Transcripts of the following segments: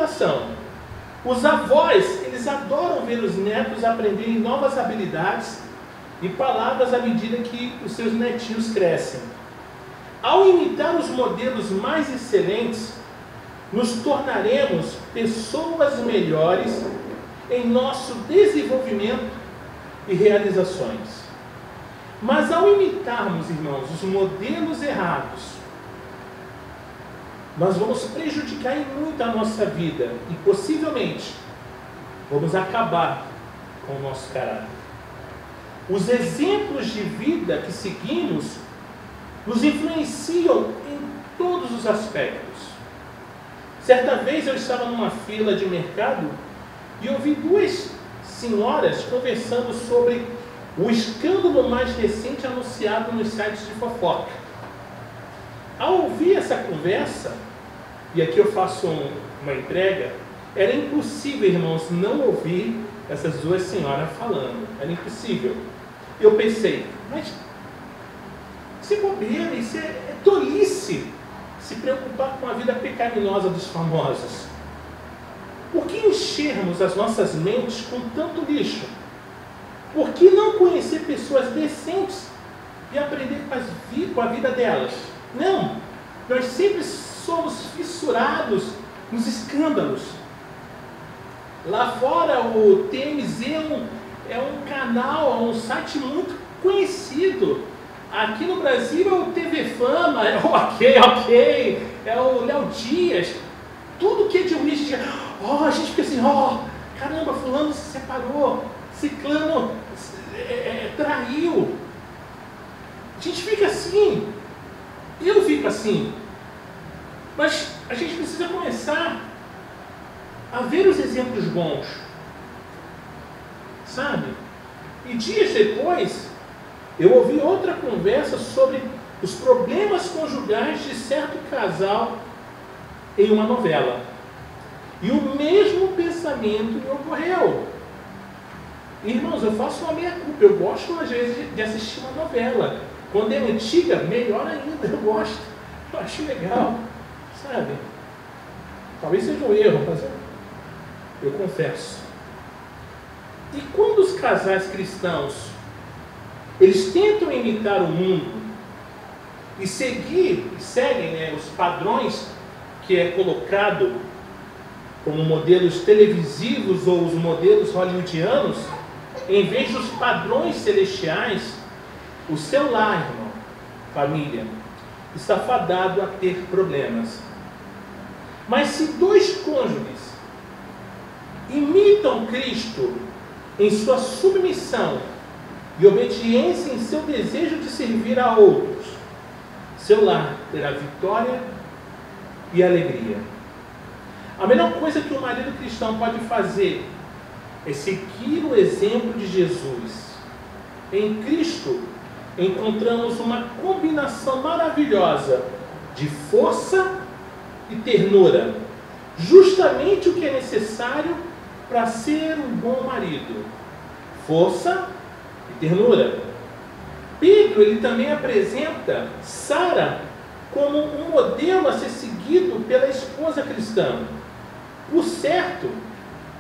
comparação. Os avós, eles adoram ver os netos aprenderem novas habilidades e palavras à medida que os seus netinhos crescem. Ao imitar os modelos mais excelentes, nos tornaremos pessoas melhores em nosso desenvolvimento e realizações. Mas ao imitarmos, irmãos, os modelos errados, nós vamos prejudicar em muito a nossa vida e possivelmente vamos acabar com o nosso caráter. Os exemplos de vida que seguimos nos influenciam em todos os aspectos. Certa vez eu estava numa fila de mercado e ouvi duas senhoras conversando sobre o escândalo mais recente anunciado nos sites de fofoca. Ao ouvir essa conversa, e aqui eu faço uma entrega, era impossível, irmãos, não ouvir essas duas senhoras falando. Era impossível. Eu pensei, mas isso é bobeira, isso é tolice, se preocupar com a vida pecaminosa dos famosos. Por que enchermos as nossas mentes com tanto lixo? Por que não conhecer pessoas decentes e aprender com a vida delas? Não, nós sempre somos fissurados nos escândalos. Lá fora o TMZ é um canal, é um site muito conhecido. Aqui no Brasil é o TV Fama, é o Ok, é o Léo Dias. Tudo que é de origem, a gente fica assim, caramba, fulano se separou, ciclano traiu. A gente fica assim, eu fico assim. Mas a gente precisa começar a ver os exemplos bons, sabe? E dias depois, eu ouvi outra conversa sobre os problemas conjugais de certo casal em uma novela. E o mesmo pensamento me ocorreu. Irmãos, eu faço uma meia-culpa. Eu gosto, às vezes, de assistir uma novela. Quando é antiga, melhor ainda. Eu gosto. Eu acho legal. Sabe? Talvez seja um erro, mas eu confesso. E quando os casais cristãos eles tentam imitar o mundo e seguem, os padrões que é colocado como modelos televisivos ou os modelos hollywoodianos, em vez dos padrões celestiais, o seu lar, irmão, família, está fadado a ter problemas. Mas se dois cônjuges imitam Cristo em sua submissão e obediência em seu desejo de servir a outros, seu lar terá vitória e alegria. A melhor coisa que o marido cristão pode fazer é seguir o exemplo de Jesus. Em Cristo encontramos uma combinação maravilhosa de força e ternura, justamente o que é necessário para ser um bom marido: força e ternura. Pedro, ele também apresenta Sara como um modelo a ser seguido pela esposa cristã. Por certo,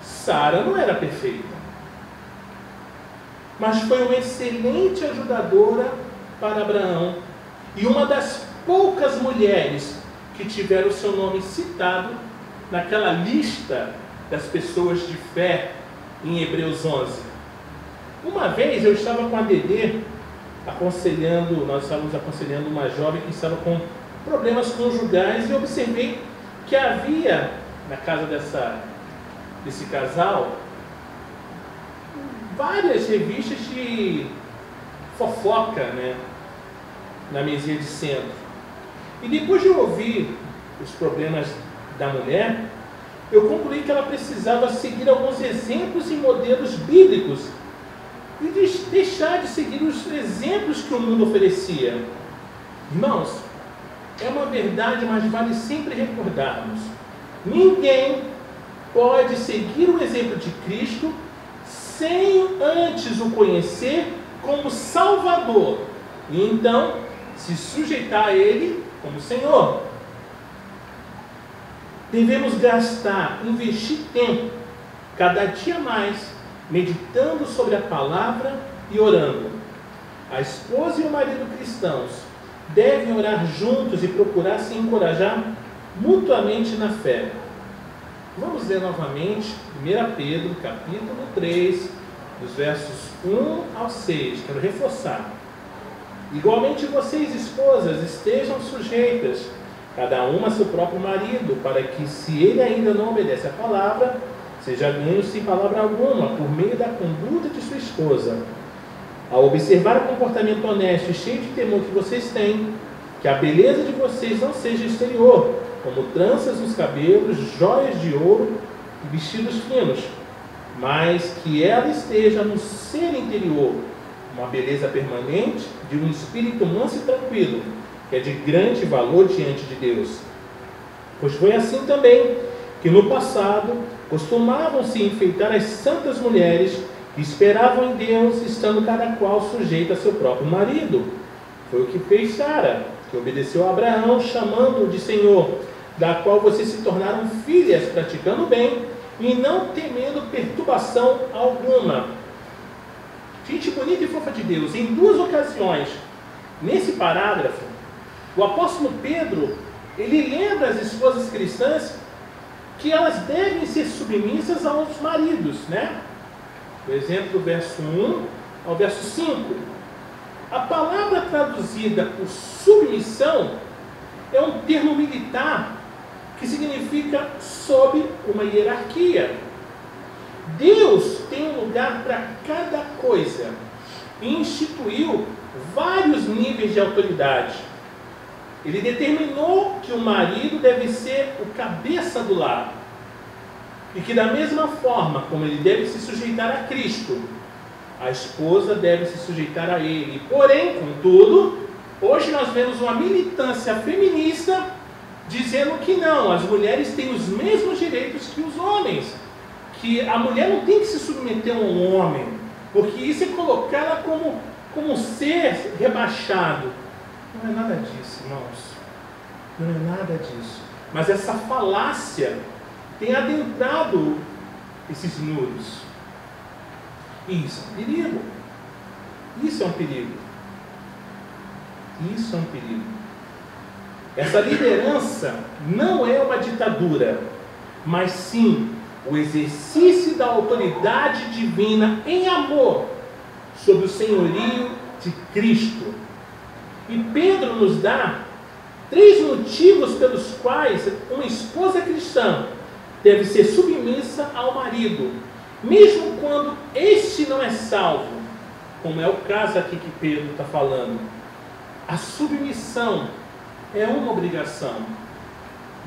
Sara não era perfeita, mas foi uma excelente ajudadora para Abraão e uma das poucas mulheres que tiveram o seu nome citado naquela lista das pessoas de fé em Hebreus 11. Uma vez eu estava com a Dedê nós estávamos aconselhando uma jovem que estava com problemas conjugais e observei que havia na casa desse casal várias revistas de fofoca, na mesinha de centro. E depois de ouvir os problemas da mulher, eu concluí que ela precisava seguir alguns exemplos e modelos bíblicos e deixar de seguir os exemplos que o mundo oferecia. Irmãos, é uma verdade, mas vale sempre recordarmos: ninguém pode seguir o exemplo de Cristo sem antes o conhecer como Salvador e então se sujeitar a Ele como Senhor. devemos investir tempo, cada dia mais, meditando sobre a palavra e orando. A esposa e o marido cristãos devem orar juntos e procurar se encorajar mutuamente na fé. Vamos ler novamente 1 Pedro, capítulo 3, dos versos 1 ao 6. Quero reforçar. Igualmente vocês, esposas, estejam sujeitas, cada uma a seu próprio marido, para que, se ele ainda não obedece à palavra, seja ganho sem palavra alguma, por meio da conduta de sua esposa. Ao observar o comportamento honesto e cheio de temor que vocês têm, que a beleza de vocês não seja exterior, como tranças nos cabelos, joias de ouro e vestidos finos, mas que ela esteja no ser interior, uma beleza permanente de um espírito manso e tranquilo, que é de grande valor diante de Deus. Pois foi assim também que no passado costumavam se enfeitar as santas mulheres que esperavam em Deus, estando cada qual sujeita a seu próprio marido. Foi o que fez Sara, que obedeceu a Abraão, chamando-o de Senhor, da qual vocês se tornaram filhas, praticando o bem e não temendo perturbação alguma. Gente bonita e fofa de Deus, em duas ocasiões, nesse parágrafo, o apóstolo Pedro, ele lembra as esposas cristãs que elas devem ser submissas aos maridos, né? Por exemplo, do verso 1 ao verso 5. A palavra traduzida por submissão é um termo militar que significa sob uma hierarquia. Deus tem um lugar para cada coisa e instituiu vários níveis de autoridade. Ele determinou que o marido deve ser o cabeça do lar e que, da mesma forma como ele deve se sujeitar a Cristo, a esposa deve se sujeitar a ele. Porém, contudo, hoje nós vemos uma militância feminista dizendo que não, as mulheres têm os mesmos direitos que os homens, que a mulher não tem que se submeter a um homem, porque isso é colocá-la como um ser rebaixado. Não é nada disso, irmãos. Não é nada disso. Mas essa falácia tem adentrado esses muros. E isso é um perigo. Isso é um perigo. Isso é um perigo. Essa liderança não é uma ditadura, mas sim o exercício da autoridade divina em amor sob o senhorio de Cristo. E Pedro nos dá 3 motivos pelos quais uma esposa cristã deve ser submissa ao marido, mesmo quando este não é salvo, como é o caso aqui que Pedro está falando. A submissão é uma obrigação.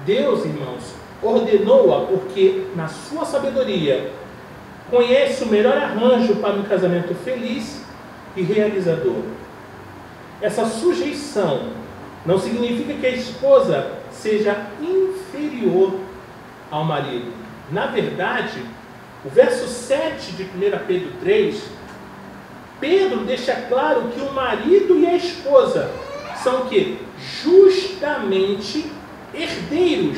Deus, irmãos, ordenou-a porque, na sua sabedoria, conhece o melhor arranjo para um casamento feliz e realizador. Essa sujeição não significa que a esposa seja inferior ao marido. Na verdade, o verso 7 de 1 Pedro 3, Pedro deixa claro que o marido e a esposa são o quê? Justamente herdeiros.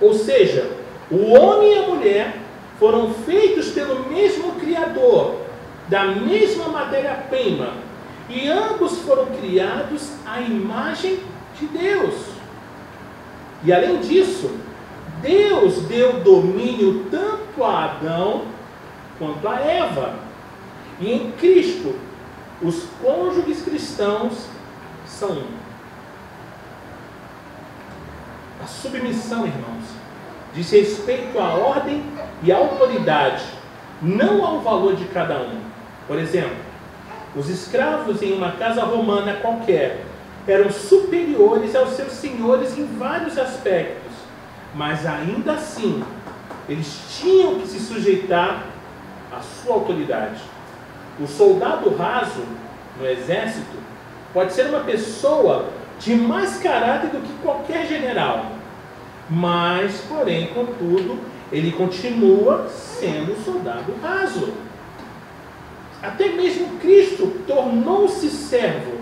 Ou seja, o homem e a mulher foram feitos pelo mesmo Criador, da mesma matéria-prima, e ambos foram criados à imagem de Deus. E além disso, Deus deu domínio tanto a Adão quanto a Eva. E em Cristo, os cônjuges cristãos são um. A submissão, irmãos, diz respeito à ordem e à autoridade, não ao valor de cada um. Por exemplo, os escravos em uma casa romana qualquer eram superiores aos seus senhores em vários aspectos, mas ainda assim, eles tinham que se sujeitar à sua autoridade. O soldado raso no exército pode ser uma pessoa de mais caráter do que qualquer general, mas, porém, contudo, ele continua sendo soldado raso. Até mesmo Cristo tornou-se servo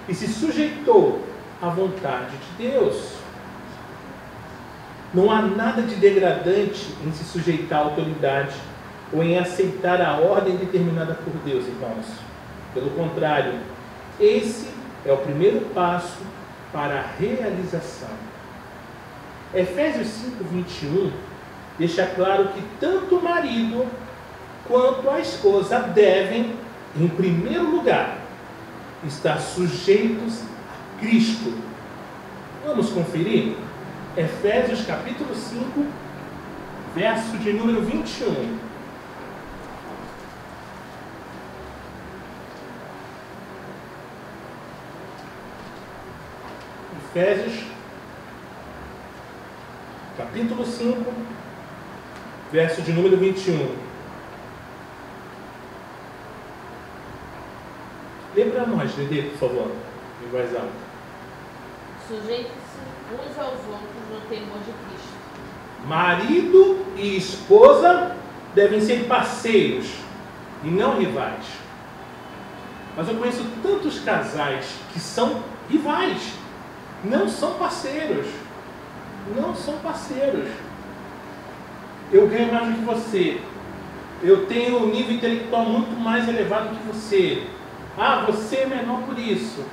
e se sujeitou à vontade de Deus. Não há nada de degradante em se sujeitar à autoridade ou em aceitar a ordem determinada por Deus, irmãos. Pelo contrário, esse é o primeiro passo para a realização. Efésios 5:21 deixa claro que tanto o marido quanto a esposa devem, em primeiro lugar, estar sujeitos a Cristo. Vamos conferir? Efésios capítulo 5, verso de número 21. Efésios capítulo 5, verso de número 21. Lê para nós, Dedê, por favor, em voz alta. Sujeitem-se uns aos outros no temor de Cristo. Marido e esposa devem ser parceiros e não rivais. Mas eu conheço tantos casais que são rivais, não são parceiros. Não são parceiros. Eu ganho mais do que você. Eu tenho um nível intelectual muito mais elevado que você. Ah, você é menor por isso.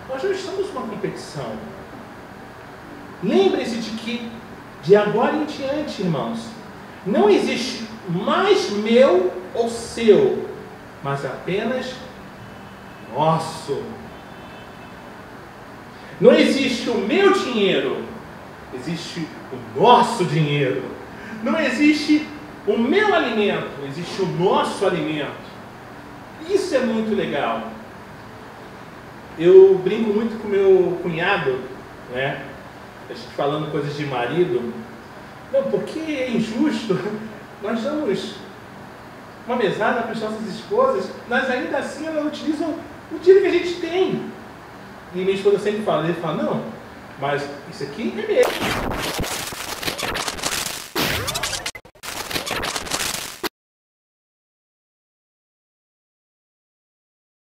Nós não estamos numa competição. Lembre-se de que, de agora em diante, irmãos, não existe mais meu ou seu, mas apenas nosso. Não existe o meu dinheiro, existe o nosso dinheiro. Não existe o meu alimento, existe o nosso alimento. Isso é muito legal. Eu brinco muito com meu cunhado, né? A gente falando coisas de marido. Não, porque é injusto. Nós damos uma mesada para as nossas esposas, mas ainda assim elas utilizam o dinheiro que a gente tem. E minha esposa sempre fala, ele fala, não, mas isso aqui é mesmo.